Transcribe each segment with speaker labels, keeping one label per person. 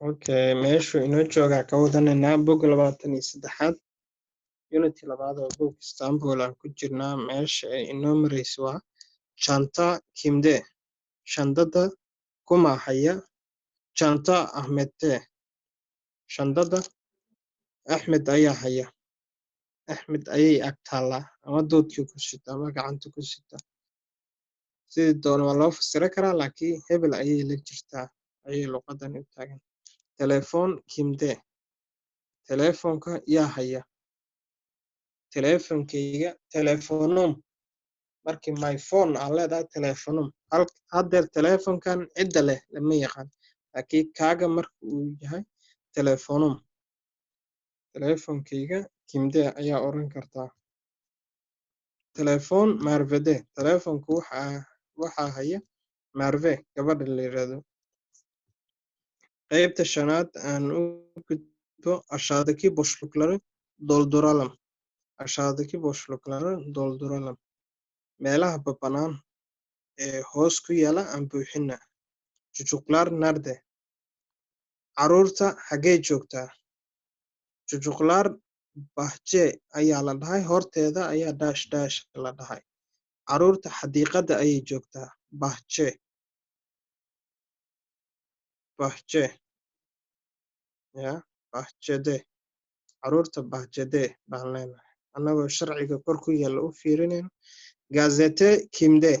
Speaker 1: Okay, meeshu inoo joogaa ka wadanayna book 23 unity labaad oo book Istanbul aan ku jirnaa meesha ay inoo marayso waa Chanta Kimde shandada kuma haya Chanta Ahmedte shandada Ahmed ayaa haya Ahmed ayay ag taallaa ama doodkii ku sita ama gacanta ku sita sidii doona waa loo fasiri karaa laakiin hebel ayay la jirtaa ayay luqadan u taagan telefoon Kimde telefoonka yaa haya teleefankayga telefoonum markii my phone aan leedahay telefoonum haddeer teleefonkan cidda leh lama yaqaan laakiin kaaga marka uu yahay telefoonum teleefonkayga Kimde ayaa oran kartaa telefoon Marvede teleefonku waxaa haya Marve gabadha la yiraahdo qaybta shanaad aan u gudbo aşağıdaki boşlukları dolduralım aşağıdaki boşlukları dolduralım meelaha bannaan ee hoos ku yaala aan buuxina çocuklar nerede carruurta xagee joogtaa çocuklar bahçe ayaa la dhahay horteeda ayaa dash dash la dhahay carruurta xadiiqada ayay joogtaa bahçe ya bahçede carruurta bahçede baan leenahay annagoo sharciga kor ku yaalla u fiirinayno gazete Kimde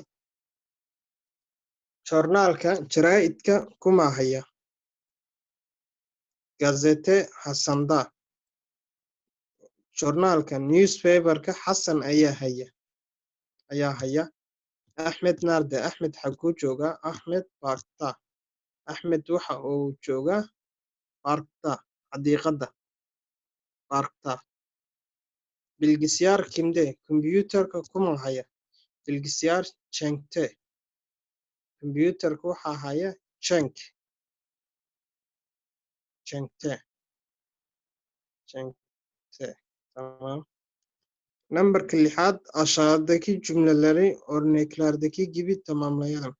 Speaker 1: joornaalka jaraa'idka kuma haya gazete Hasan'da joornaalka newspaperka Xasan ayaa haya Axmed Narde Axmed xaguu joogaa Axmed Parkta Axmed waxa uu joogaa Parkta xadiiqada Parkta bilgisayar Kimde kombiyuutarka kuma haya bilgisayar Cenk'te kombiyuutarka waxaa haya Cenk'te tamam nambarka 6 aşağıdaki cümleleri örneklerdeki gibi tamamlayalım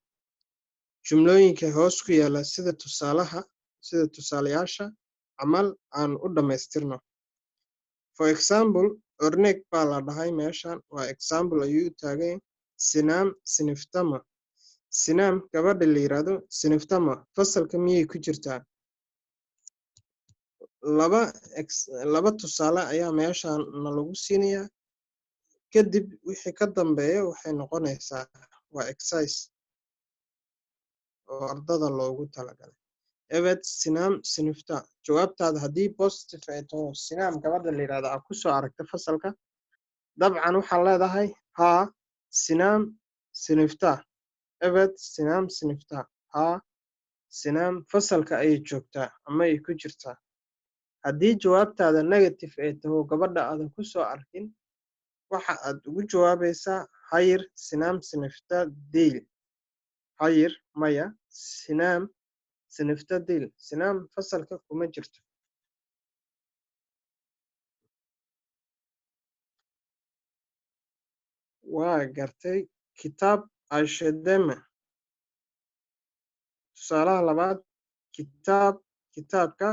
Speaker 1: jumlooyinka hoos ku yaala sida tusaalayaasha camal aan u dhamaystirno for example örnek baa la dhahay meeshan waa example ayuu taagan Sinaam siniftama Sinaam gabadha la yiraahdo siniftama fasalka miyay ku jirtaa laba tusaale ayaa meeshan lagu siinayaa kadib wixii ka dambeeya waxay noqonaysaa waa exercise oo ardada loogu talagalay evet Sinaam sinifta jawaabtaada haddii positive ay taho Sinaam gabadha la yiraahdo aad ku soo aragta fasalka dabcan waxaan leedahay haa Sinaam sinifta evet Sinaam sinifta haa Sinaam fasalka ayay joogtaa ama ay ku jirtaa haddii jawaabtaada negative ay taho gabadha aadan ku soo arkin waxa aad ugu jawaabaysaa hayır Sinaam sinifta değil hayır maya Sinaam sinifta değil Sinaam fasalka kuma jirto waa gartay kitaab Ayşe'deme tusaalaha labaad kitaabka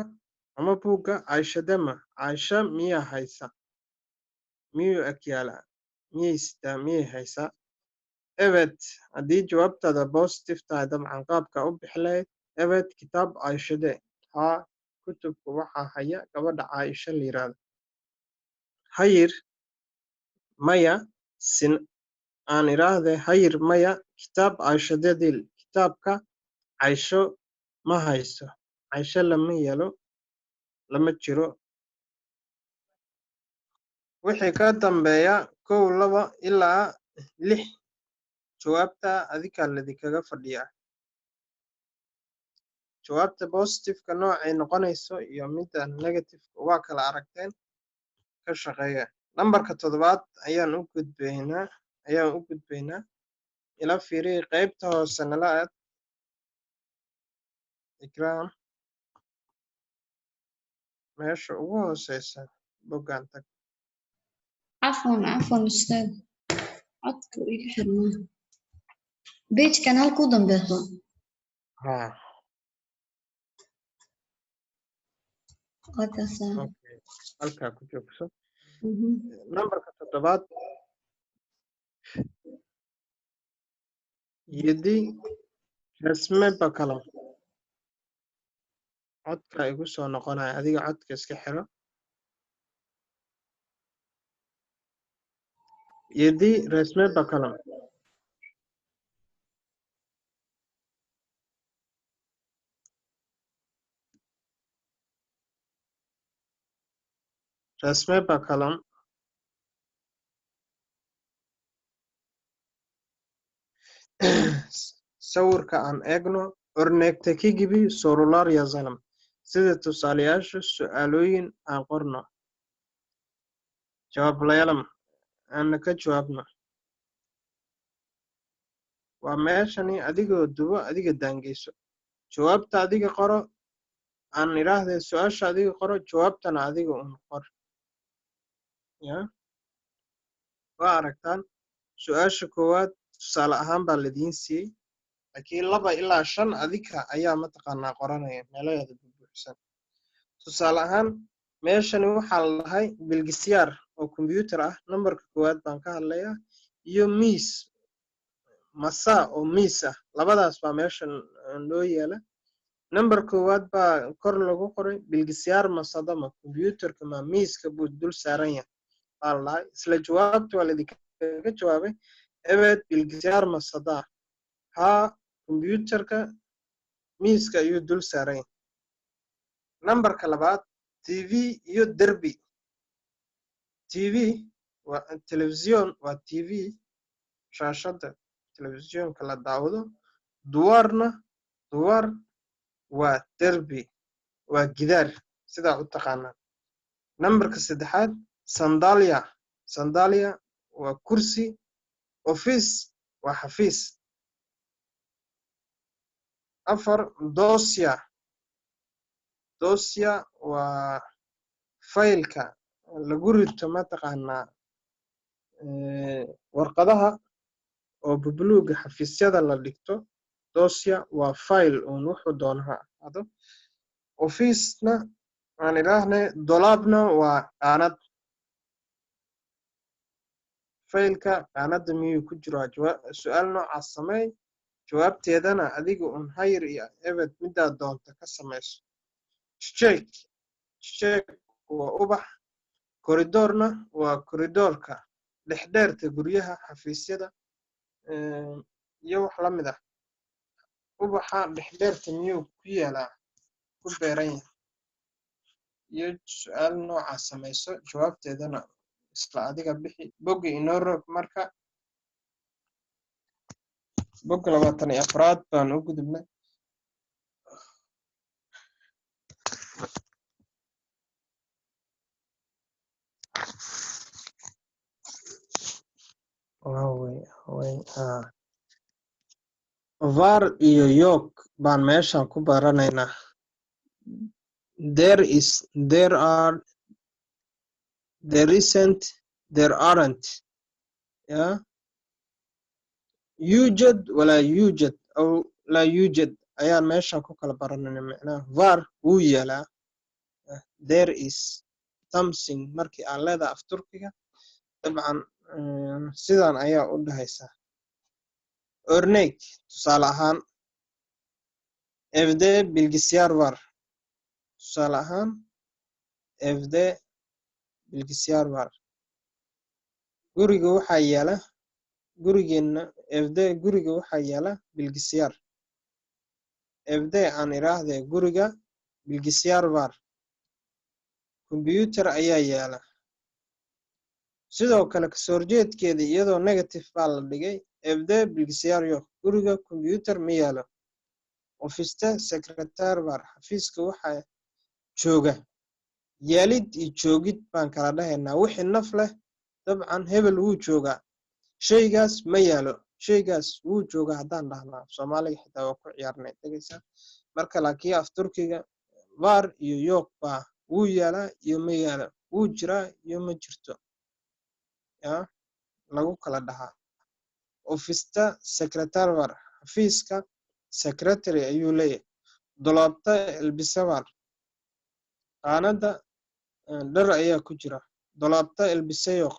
Speaker 1: ama buugga Ayşe'deme Ayşe miyaa haysa miyuu ag yaalaa miyay sitaa miyay haysaa evet haddii jawaabtaada positive tahay dabcan qaabka u bixi lahayd evet kitaab Ayşe'de haa kutubka waxaa haya gabadha Caaisha la yiraahdo hayır maya aan iraahde hayır maya kitaab Ayşe'de değil kitaabka Caysho ma hayso Caysho lama jiro wixii ka dambeeya 1 2 ilaa 6 jawaabta adika ladikaga fadhiyaa jawaabta positive-ka noocay noqonayso iyo midda negative waa kala aragteen ka shaqeeya nambarka 7 ayaan u gudbaynaa ila fiiri qaybta hoose nala aad ikraam meesha ugu hooseysa boggaan tag
Speaker 2: عفوا أستاذ عدت إلى حرمان بيج كان هالكو dambeeto
Speaker 1: haa
Speaker 2: Qadasa.
Speaker 1: okay halkaa ku joogso
Speaker 2: Mhm.
Speaker 1: nambarka 7 yedi rasme bakalam codka igu soo noqonaya adiga codka iska xiro yedi rasme bakalam rasme bakalam sawirka aan eegno ornegteki gibi sorular yazalım sida tusaalayaasha su'aalooyin aan qorno jawaablayaalam aan ka jawaabno waa meeshani adigoo dubo adiga daangeyso jawaabta adiga qoro aan idhaahdee su-aasha adiga qoro jawaabtana adiga un qor ya waa aragtaan su-aasha koowaad tusaale ahaan baa ladiin siiyey laakiin 2 ilaa 5 adika ayaa mataqaanaa qoranaya meelaheeda buuxsan tusaale ahaan meeshani waxaa la dhahay bilgisyaar oo kombiyuutar ah nambarka koowaad baan ka hadlayaa iyo miis masaa oo miis ah labadaas baa meeshan loo yeela nambar koowaad baa kor lagu qoray bilgisyaar masadama kombiyuutarka ma miiska buu dul saaran yahay baa la dhahay isla jawaabta waa laidinkaga jawaabay evet bilgisyaar masadaa haa kombiyuutarka miiska ayuu dul saaran yahay nambarka labaad tv iyo derbi tv waa telefisyon waa tv shaashada telefisyoonka la daawado duwar waa derbi waa gidaar sidaa u taqaanaa nambarka saddexaad sandalia waa kursi office waa xafiis 4 dosya waa faylka lagu rito mataqaanaa warqadaha oo bubluuga xafiisyada la dhigto dosya waa fayl uun wuxuu doonaha ado office-na aan idhaahnay dolaabna waa qaanad faylka qaanada miyuu ku jiraa su-aal noocaas sameey jawaabteedana adiga un hayr iyo ebed midaad doonta ka samayso sheek waa ubax koridorna waa koridoorka dhexdheerta guryaha xafiisyada iyo wax la mid ah ubaxa dhexdheerta miyuu ku yaalaa ku beeran yahay iyo su-aal noocaas samayso jawaabteedana isla adiga bixi bogga inoo roog marka bogga 24aad baan u gudubnay var iyo yok baan meeshan ku baranaynaa there isn't there aren't yeah yujad walaa yujad aw laa yujad ayaan meeshan ku kala baranayna macnaha var wuu yaalaa there is something markii aan leedahay af turkiga dabcan sidan ayaa u dhahaysaa örnek tusaale ahaan evde bilgisayar var tusaale ahaan evde bilgisayar var guriga waxaa yaala gurigeena evde guriga waxaa yaala bilgisayar evde aan idhaahdee guriga bilgisayar var kombiyuutar ayaa yaala sidoo kale kasoo horjeedkeeda iyadoo negative baa la dhigay evde bilgisayar yok guriga kombiyuutar ma yaalo ofiste secretar var xafiiska waxaa jooga yaalid iyo joogid baan kala dhahaynaa wixii naf leh dabcan hebel wuu joogaa shaygaas ma yaalo shaygaas wuu joogaa haddaan dhahnaa soomaaliga xitaa waa ku ciyaarnay dhegaysaa marka laakiin af turkiga var iyo yok baa wuu yaalaa iyo ma yaalo wuu jiraa iyo ma jirto ya lagu kala dhahaa ofista secretar var xafiiska secretary ayuu leeyahay doloobta elbise var qaanada dhar ayaa ku jira. Dolaabta elbiseyoq.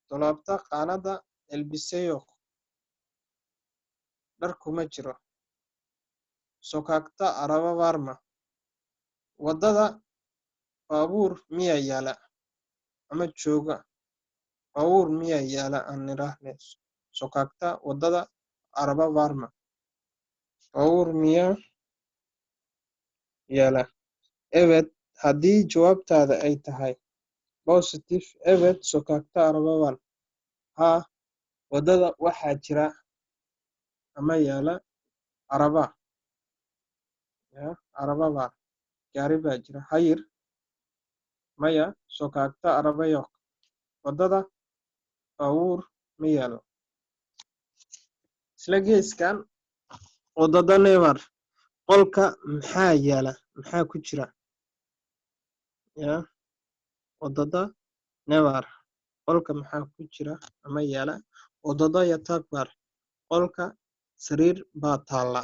Speaker 1: Dolaabta qaanada elbiseyoq. Dhar kuma jiro. Sokagta araba varma. Wadada baabuur miyaa yaala ama jooga. Baabuur miyaa yaala aan niraahne. Sokagta wadada araba varma. Baabuur miyaa yaala. Evet, haddii jawaabtaada ay tahay positive, evet sokagta araba var. Haa, wadada waxaa jira ama yaala araba. Araba var. Gaari baa jira. Hayır, maya sokagta araba yok. Wadada baabuur ma yaalo. Isla geeskan wadada ne var. Qolka maxaa yaala? Maxaa ku jira? Wadada ne var. Qolka maxaa ku jira ama yaala? Wadada yatak var. Qolka sariir baa taala.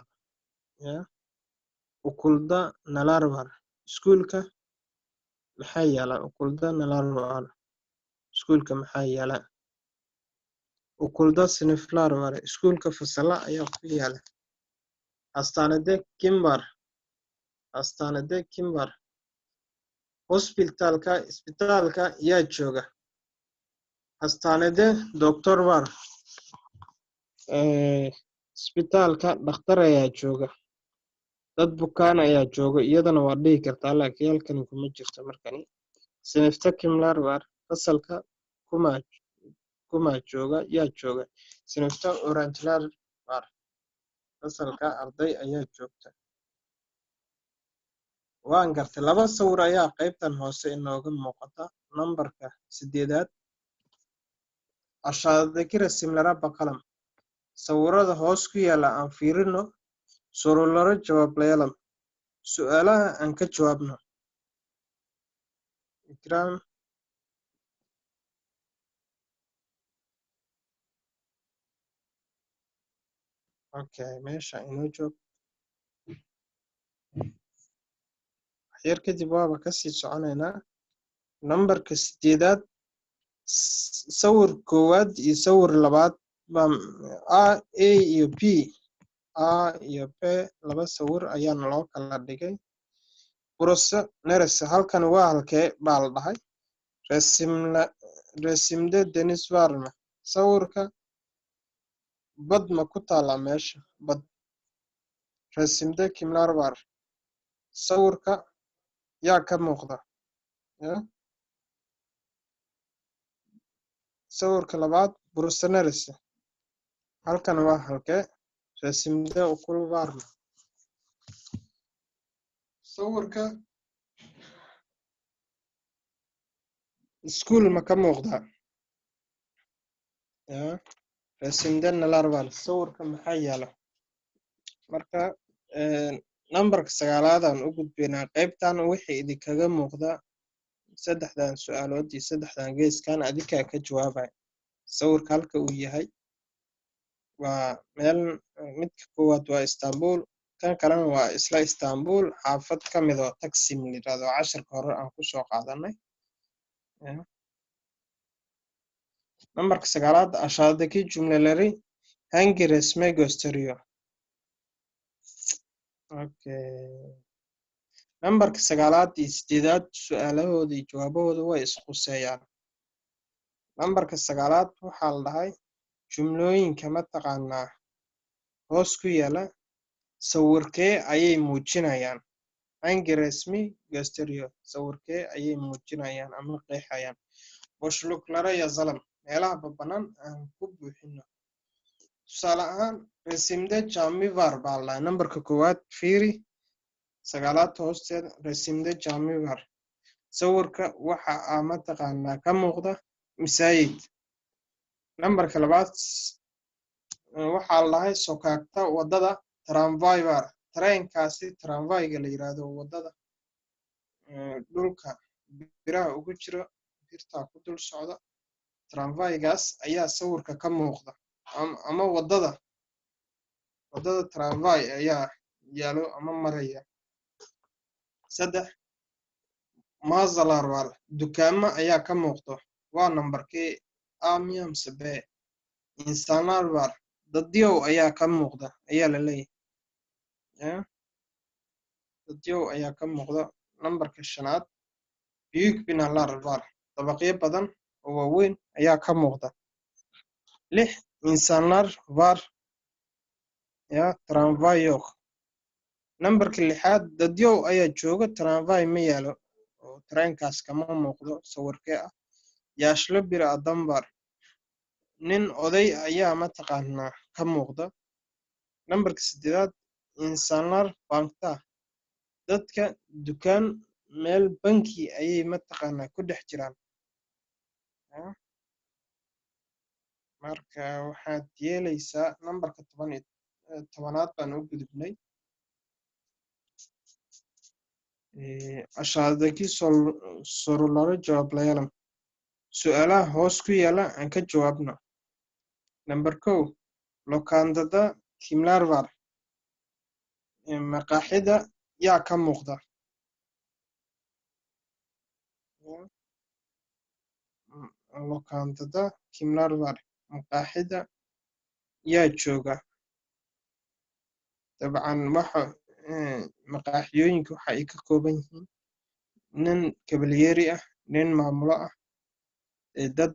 Speaker 1: Okulda nalar var. Iskuulka maxaa yaala? Okulda nalar var. Iskuulka maxaa yaala? Okulda sınıflar var. Iskuulka fasala ayaa ku yaala. Hastanede kim var? Hastanede kim var? Isbitaalka yaa jooga. Hastanede doktor var. Isbitaalka dhakhtar ayaa jooga. Dad bukaan ayaa jooga. Iyadana waa dhihi kartaa laakiin halkani kuma jirto markani. Sınıfta kimler var? Fasalka kuma jooga. Yaa jooga. Sınıfta öğrenciler var. Fasalka arday ayaa joogta. Waan gartay. Laba sawir ayaa qaybtan hoose inooga muuqata. Nambarka 8. Aşağıdaki resimlere bakalım. Sawirada hoos ku yaala aan fiirino. Sorulara cevaplayalım. Su'aalaha aan ka jawaabno. Ikram. Okay, meesha inoo joog. Waxyar kadib waaba kasii soconaynaa. Nambarka 8. Sawir koowaad iyo sawir labaad baa A iyo B. A iyo B laba sawir ayaan loo kala dhigay. Burası neresi? Halkan waa halkee baa la dhahay. Resimde deniz var mı? Sawirka bad ma ku taala meesha? Bad. Resimde kimler var? Sawirka yaa ka muuqda. Sawirka labaad burası neresi? Halkan waa halkee. Resimde okul var mı? Sawirka iskuul ma ka muuqda? Resimde neler var? Sawirka maxaa yaala? Marka nambarka 9 u gudbinaa qaybtan wixii idinkaga muuqda saddexdan su'aalood iyo saddexdan geeskan adinkaa ka jawaabay. Sawirka halka uu yahay waa meel midka koowaad waa Istanbul, kan kalena waa isla Istanbul, xaafad ka mid oo Taksim la yiraahdo casharka hore aan ku soo qaadanay. Nambarka 9 aşağıdaki cümleleri hangi resme gösteriyor? Okay. Nambarka 9 iyo 8 su'aalahooda iyo jawaabahooda way isquseeyaan. Nambarka 9 waxaa la dhahay jumlooyinka ma taqaanaa hoos ku yaala sawirkee ayay muujinayaan. Hangi resmi gösteriyor? Sawirkee ayay muujinayaan ama qeexayaan. Boşluklara yazalım. Meelaha bannaan aan ku buuxino. Tusaale ahaan resimde cami var baa la dhahay. Nambarka 1 fiiri 9 hoosteeda resimde cami var. Sawirka waxa ma taqaanaa ka muuqda masaajid. Nambarka 2 waxaa la dhahay sokagta wadada tramvay var. Tareenkaasi tramvayga la yiraahdo wadada dhulka biraha ugu jiro birta ku dul socda. Tramvaygaas ayaa sawirka ka muuqda ama wadada tramvay ayaa yaalo ama maraya. 3 maazalar war dukaamo ayaa ka muuqdo waa nambarkii amiam sabe insanlar war dadyow ayaa ka muuqda ayaa la leeyahay dadyow ayaa ka muuqda nambarka shanaad büyük binalar var dabaqyo badan oo waaweyn ayaa ka muuqda 6 insanlar var tramvay yok nambarka lixaad dadyow ayaa jooga tramvay ma yaalo oo tareenkaas kama muuqdo sawirkee ah yaashlo bir adam var nin oday ayaa mataqaanaa ka muuqda nambarka siddeedaad insanlar bankta dadka dukaan meel banki ayay mataqaanaa ku dhex jiraan marka waxaad yeelaysaa nambarka 10aad baan u gudubnay aşağıdaki soruları cevaplayalım. Su'aalaha hoos ku yaala aan ka jawaabno. Number 1 lokaandada kimlar var maqaaxida yaa ka muuqda lokaandada kimlar var maqaaxida yaa jooga dabcan waxa maqaaxiyooyinka waxa ay ka kooban yihiin nin kabalyeeri ah nin maamulo ah dad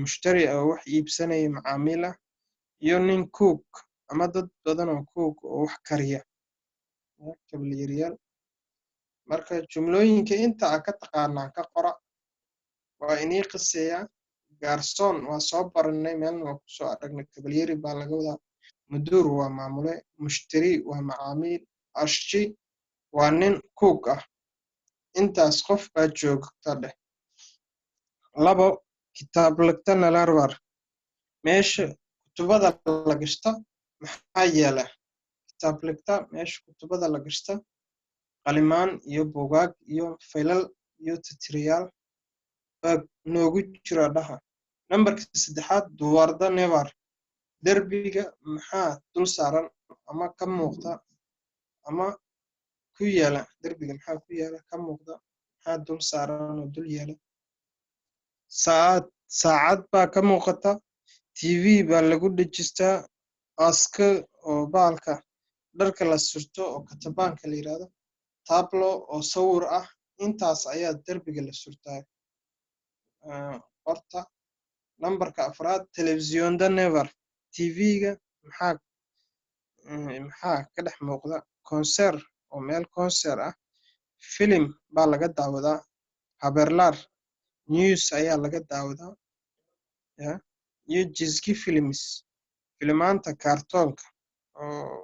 Speaker 1: mushtari ah oo wax iibsanaya macaamiil ah iyo nin cook ama dad badan oo cook oo wax kariya kabalyeeriyaal marka jumlooyinka inta ka taqaanaa ka qora waa inii qiseeyaa gaarsoon waa soo baranay meelna waa kusoo aragnay kabalyeeri baa laga wadaa muduur waa maamule mushtari waa macaamiil ashji waa nin cook ah intaas qof baa joogta dheh 2 kitaabligta nalar var meesha kutubada la gashta maxaa yaala kitaabligta meesha kutubada la gashta qalimaan iyo buugaag iyo faylal iyo titiriyaal baa noogu jira dhaha nambarka 3aad duwarda nevar derbiga maxaa dul saaran ama ka muuqda ama ku yaala derbiga maxaa ku yaala ka muuqda maxaa dul saaran oo dul yaala saacad baa ka muuqata tv baa lagu dhejistaa aska oo baalka dharka la surto oo katabaanka la yiraahdo tablo oo sawir ah intaas ayaa derbiga la surtaa horta nambarka 4aad telefisiyonda nevar tv-ga maxaa ka dhex muuqda konser oo meel konser ah filim baa laga daawadaa haberlar news ayaa laga daawadaa iyo jizki films filimaanta kaartoonka oo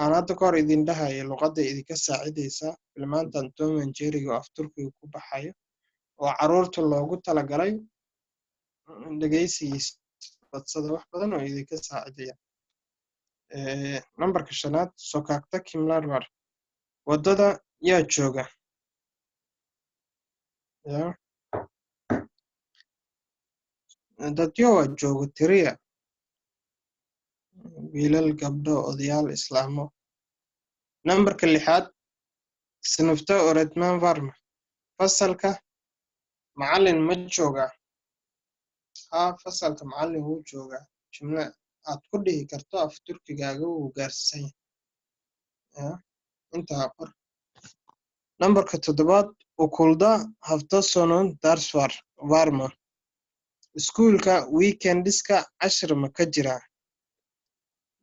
Speaker 1: aan hadda ka hor idin dhahayo luqadda idinka saacidaysaa filimaantan Tom and Jerry oo af Turkiga ku baxayo oo carruurta loogu talagalay dhageysigiisa badsada wax badan oo idinka saacidaya nambarka 5aad sokakta kimlar var wadada yaa jooga dadyo waa jooga tiriya wiilal gabdho odayaal islaamo nambarka 6aad sinifta oretman varma fasalka macallin ma jooga fasalka macallin wuu joogaa jumla aad ku dhihi karto af turkigaaga wuu gaarsan yahay intaa qor nambarka 7aad okulda hafta sonu dars varma iskuulka weekendiska cashir ma ka jiraa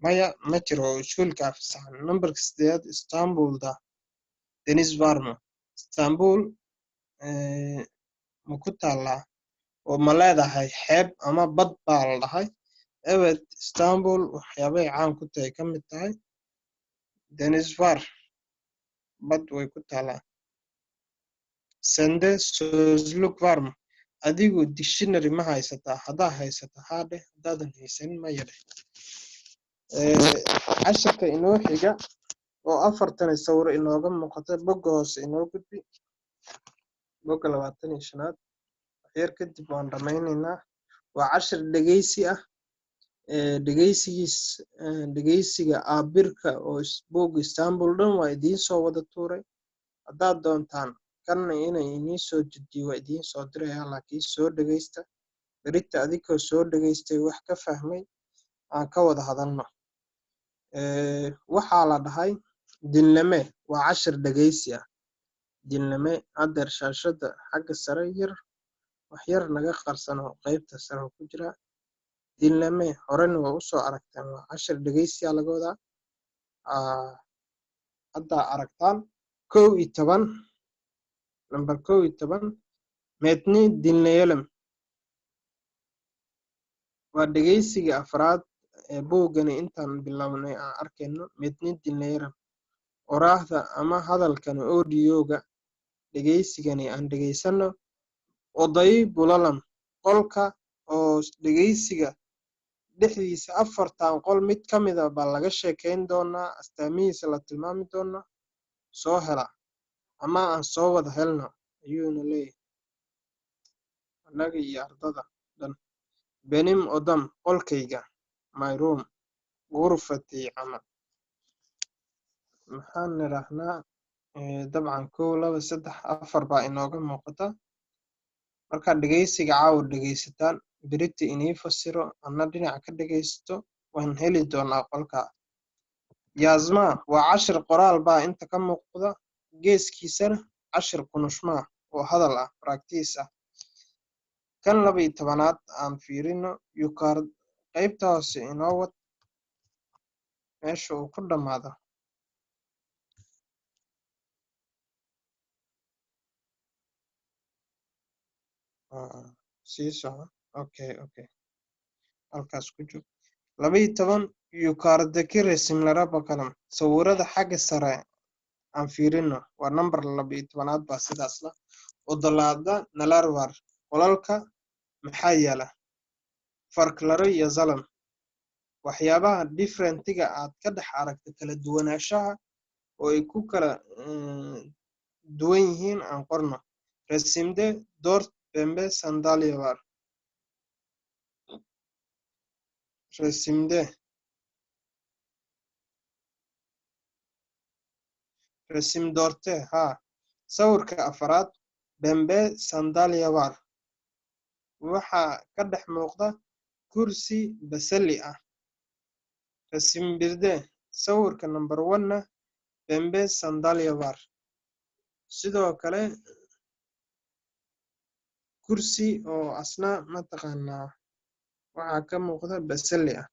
Speaker 1: maya ma jiro iskuulka fasaxan nambarka 8aad istanbulda deniz varma istanbul ma ku taallaa oo ma leedahay xeeb ama bad baa la dhahay evet istanbul waxyaabay caan ku tahay ka mid tahay deniz var bad way ku taallaa sende sözlük var mı adigu dictionary ma haysataa haddaa haysata haadhe haddaadan haysanin ma yadhe cashirka inoo xiga oo 4 sawir inooga muuqata bogga hoose inoo gudbi bogga 25aad waxyar kadib waan dhammaynaynaa waa cashir dhegeysi ah dhegeysiga aabirka oo boog istanbul dhan waa idiin soo wada tuuray haddaad doontaan kan inay inii soo jediyo waa idiin soo diraya laakiin soo dhageysta berita adigoo soo dhageystay wax ka fahmay aan ka wada hadalno waxaa la dhahay dilname waa cashir dhageysi ah dilname adeer shaashada xagga sare yar wax yar naga qarsano qaybta sare ku jira dilname horena waa usoo aragtaan waa cashir dhageysi ah laga wadaa hadda aragtaan 11 number 11 metni dilnayelem waa dhageysiga afraad ee buugani intaan bilownay aan arkayno metni dilnayelem oraahda ama hadalkan audioga dhageysigani aan dhageysano oday bulalam qolka oo dhageysiga dhexdiisa afartan qol mid ka mid ah baa laga sheekeyn doonaa astaamihiisa la tilmaami doonaa soo hela ama aan soo wada helno ayuuna leeyahay annaga iyo ardada dhan benim odam qolkayga my room غرفتي camal maxaan nirahnaa dabcan 1 2 3 4 baa inooga muuqata markaad dhageysiga caawa dhageysataan berita inii fasiro anna dhinaca ka dhageysto waan heli doonaa qolka yaasma waa cashir qoraal baa inta ka muuqda geeskiisana cashir kunushmaa oo hadal ah practice ah kan 12aad aan fiirino yukaar qaybta hoose inoo wad meesha uu ku dhamaado sii soco okay halkaas ku joog 12 yukaardaki resimlara bakalam sawirada xagga sare aan fiirino waa number 12aad baa sidaas la odolaada nalarwar qolalka maxaa yaala farklaro iyo zalam waxyaabaha differentiga aad ka dhex aragta kala duwanaanshaha oo ay ku kala duwan yihiin aan qorno resimde dort bembe sandalyavar resim dorte sawirka afraad bembe sandalyavar waxaa ka dhex muuqda kursi basali ah resim birde sawirka number 1 bembe sandalyavar sidoo kale kursi oo asna mataqaanaa waxaa ka muuqda basali ah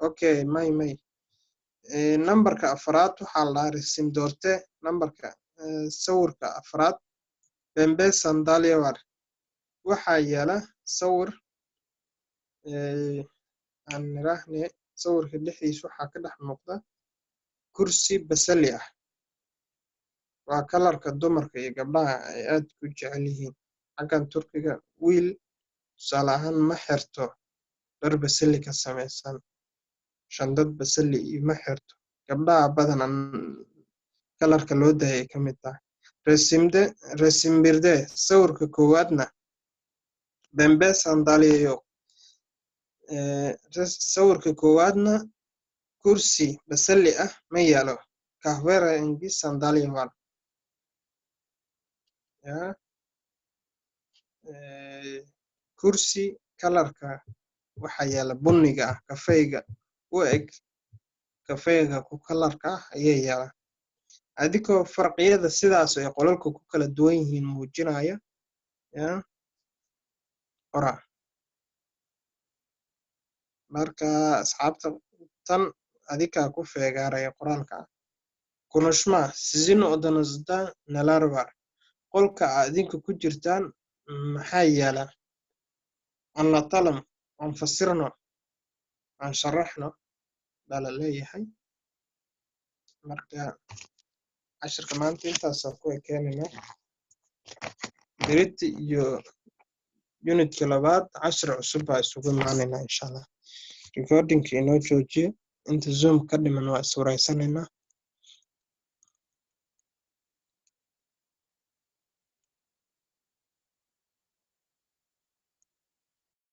Speaker 1: okay may numberka afraad waxaa la resim dorte numberka sawirka afraad bembe sandalyavar waxaa yaala sawir aan nirahne sawirka dhexdiisa waxaa ka dhex muuqda kursi basali ah waa kalarka dumarka iyo gabdhaha ay aad ku jecel yihiin xaggan turkiga wiil tusaale ahaan ma xirto dhar basali ka samaysan shandad basali iyo ma xirto gabdhaha badan kalarka loo daayay ka mid tahay resimbirde sawirka koowaadna bembe sandalyayo sawirka koowaadna kursi basali ah ma yaalo kahwera ingi sandalyavan kursi kalarka waxaa yaala bunniga ah kafeyga u eg kafeyga ku kalarka ah ayaa yaala adigoo farqiyada sidaas ay qolalka ku kala duwan yihiin muujinaya qora marka asxaabta tan adikaa ku feegaaraya qoraalka kunushma sizin odanasda nalarvar qolka adinka ku jirtaan maxaa yaala anatalam aan fasirno aan sharaxno baa la leeyahay marka cashirka maanta intaasaan ku ekeenayna berita iyo unitka labaad cashir cusub baa isugu imaanaynaa insha allah recordingka inoo joojiyo inta zoom ka dhiman waa iswareysanayna